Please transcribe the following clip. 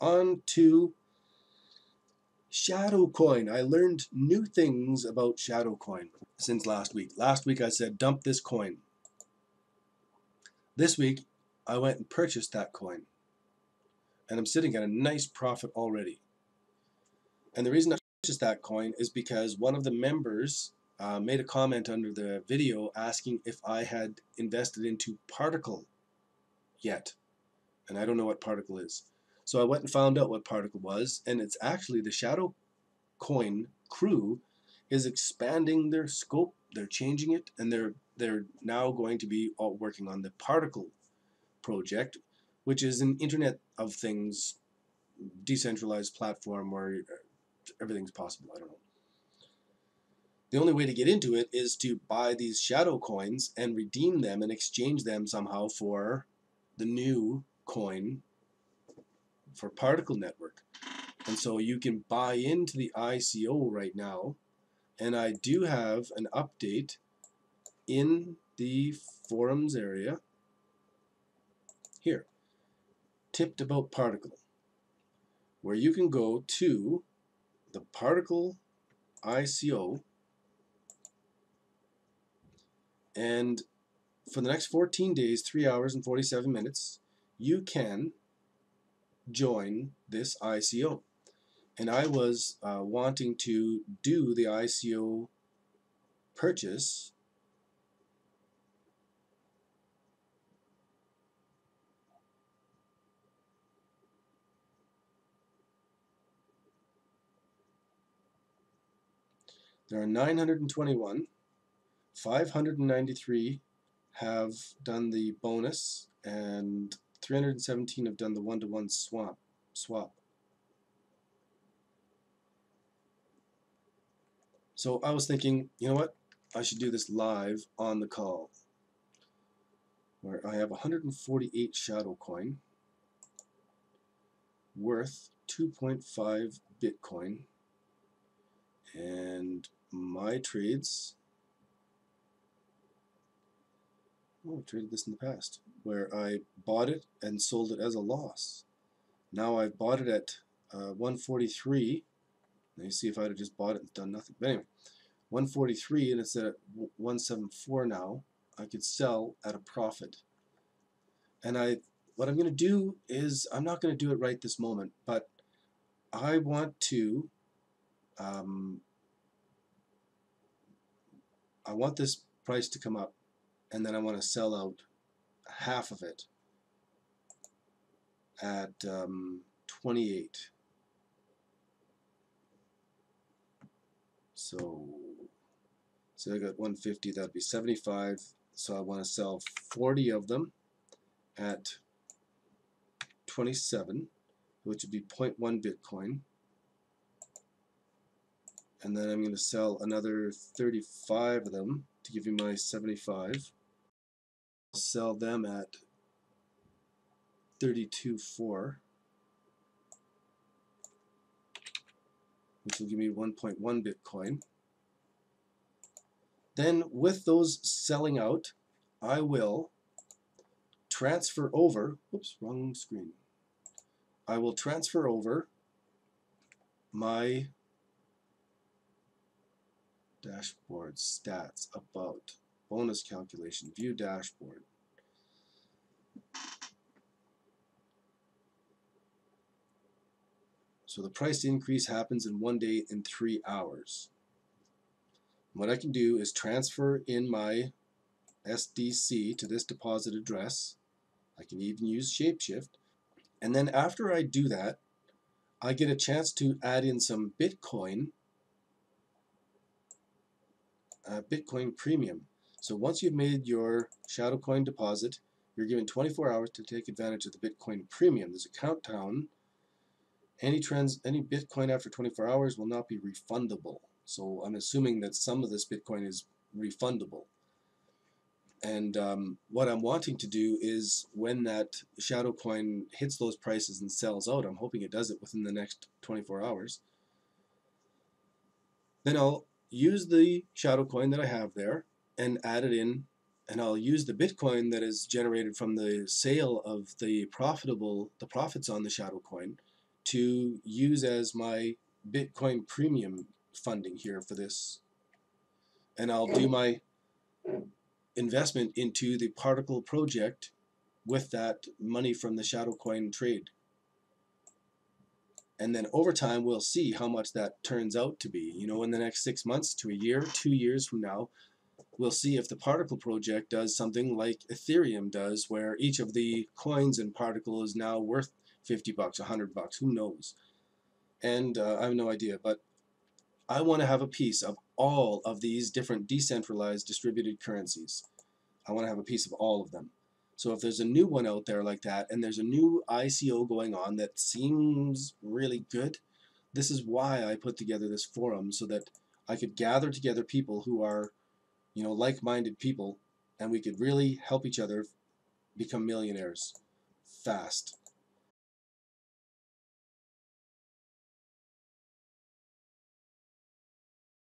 on to Shadow Coin. I learned new things about Shadow Coin since last week. Last week I said dump this coin. This week I went and purchased that coin. And I'm sitting at a nice profit already. And the reason I purchased that coin is because one of the members made a comment under the video asking if I had invested into Particle yet. And I don't know what Particle is. So I went and found out what Particle was, and it's actually the Shadow Coin crew is expanding their scope. They're changing it, and they're now going to be all working on the Particle project, which is an Internet of Things decentralized platform where everything's possible. I don't know. The only way to get into it is to buy these shadow coins and redeem them and exchange them somehow for the new coin for Particle Network. And so you can buy into the ICO right now, and I do have an update in the forums area here, tipped about Particle, where you can go to the Particle ICO, and for the next 14 days, 3 hours and 47 minutes, you can join this ICO. And I was wanting to do the ICO purchase There are 921, 593 have done the bonus, and 317 have done the one-to-one swap. So I was thinking, you know what? I should do this live on the call, where I have 148 Shadow Coin worth 2.5 Bitcoin, and my trades. Oh, I traded this in the past, where I bought it and sold it as a loss. Now I've bought it at 143. Now you see, if I had just bought it and done nothing. But anyway, 143, and it's at 174 now. I could sell at a profit. And what I'm going to do is, I'm not going to do it right this moment, but I want to, I want this price to come up, and then I want to sell out half of it at 28. So I got 150, that'd be 75. So I want to sell 40 of them at 27, which would be 0.1 Bitcoin. And then I'm going to sell another 35 of them to give you my 75. I'll sell them at 32.4, which will give me 1.1 Bitcoin. Then with those selling out, I will transfer over, oops, wrong screen. I will transfer over my dashboard stats, about, bonus calculation, view dashboard. So the price increase happens in 1 day in 3 hours. What I can do is transfer in my SDC to this deposit address. I can even use Shapeshift. And then after I do that, I get a chance to add in some Bitcoin, Bitcoin Premium. So once you've made your Shadow Coin deposit, you're given 24 hours to take advantage of the Bitcoin Premium. There's a countdown. Any Bitcoin after 24 hours will not be refundable. So I'm assuming that some of this Bitcoin is refundable. And what I'm wanting to do is, when that Shadow Coin hits those prices and sells out, I'm hoping it does it within the next 24 hours, then I'll use the Shadow Coin that I have there and add it in, and I'll use the Bitcoin that is generated from the sale of the profits on the Shadow Coin to use as my Bitcoin premium funding here for this. And I'll do my investment into the particle project with that money from the shadow coin trade. And then over time, we'll see how much that turns out to be. You know, in the next 6 months to a year, 2 years from now, we'll see if the particle project does something like Ethereum does, where each of the coins in particle is now worth $50, $100, who knows? And I have no idea, but I want to have a piece of all of these different decentralized distributed currencies. I want to have a piece of all of them. So if there's a new one out there like that, and there's a new ICO going on that seems really good, this is why I put together this forum, so that I could gather together people who are, you know, like-minded people, and we could really help each other become millionaires fast.